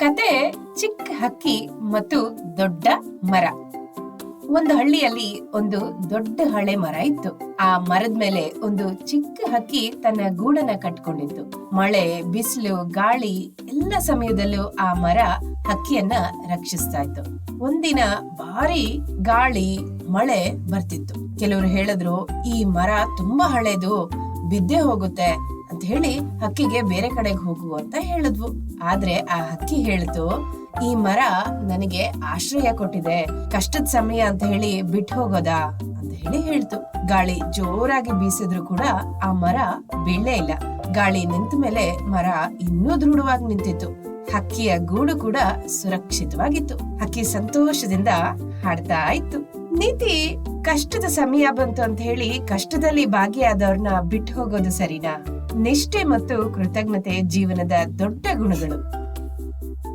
ಕತೆ ಚಿಕ್ಕ ಹಕ್ಕಿ ಮತ್ತು ದೊಡ್ಡ ಮರ. ಒಂದು ಹಳ್ಳಿಯಲ್ಲಿ ಒಂದು ದೊಡ್ಡ ಹಳೆ ಮರ ಇತ್ತು. ಆ ಮರದ ಮೇಲೆ ಒಂದು ಚಿಕ್ಕ ಹಕ್ಕಿ ತನ್ನ ಗೂಡನ್ನ ಕಟ್ಕೊಂಡಿತ್ತು. ಮಳೆ, ಬಿಸಿಲು, ಗಾಳಿ ಎಲ್ಲ ಸಮಯದಲ್ಲೂ ಆ ಮರ ಹಕ್ಕಿಯನ್ನ ರಕ್ಷಿಸ್ತಾ ಇತ್ತು. ಒಂದಿನ ಭಾರಿ ಗಾಳಿ, ಮಳೆ ಬರ್ತಿತ್ತು. ಕೆಲವರು ಹೇಳಿದ್ರು, ಈ ಮರ ತುಂಬಾ ಹಳೇದು, ಬಿದ್ದೆ ಹೋಗುತ್ತೆ ಅಂತ ಹೇಳಿ ಹಕ್ಕಿಗೆ ಬೇರೆ ಕಡೆಗೆ ಹೋಗು ಅಂತ ಹೇಳಿದ್ವು. ಆದ್ರೆ ಆ ಹಕ್ಕಿ ಹೇಳ್ತು, ಈ ಮರ ನನಗೆ ಆಶ್ರಯ ಕೊಟ್ಟಿದೆ, ಕಷ್ಟದ ಸಮಯ ಅಂತ ಹೇಳಿ ಬಿಟ್ಟು ಹೋಗೋದಾ ಅಂತ ಹೇಳಿ ಹೇಳ್ತು. ಗಾಳಿ ಜೋರಾಗಿ ಬೀಸಿದ್ರು ಕೂಡ ಆ ಮರ ಬೀಳಲೇ ಇಲ್ಲ. ಗಾಳಿ ನಿಂತ ಮೇಲೆ ಮರ ಇನ್ನೂ ದೃಢವಾಗಿ ನಿಂತಿತ್ತು. ಹಕ್ಕಿಯ ಗೂಡು ಕೂಡ ಸುರಕ್ಷಿತವಾಗಿತ್ತು. ಹಕ್ಕಿ ಸಂತೋಷದಿಂದ ಹಾಡ್ತಾ ಇತ್ತು. ನೀತಿ: ಕಷ್ಟದ ಸಮಯ ಬಂತು ಅಂತ ಹೇಳಿ ಕಷ್ಟದಲ್ಲಿ ಭಾಗಿಯಾದವ್ರನ್ನ ಬಿಟ್ಟು ಹೋಗೋದು ಸರಿನಾ? ನಿಷ್ಠೆ ಮತ್ತು ಕೃತಜ್ಞತೆ ಜೀವನದ ದೊಡ್ಡ ಗುಣಗಳು.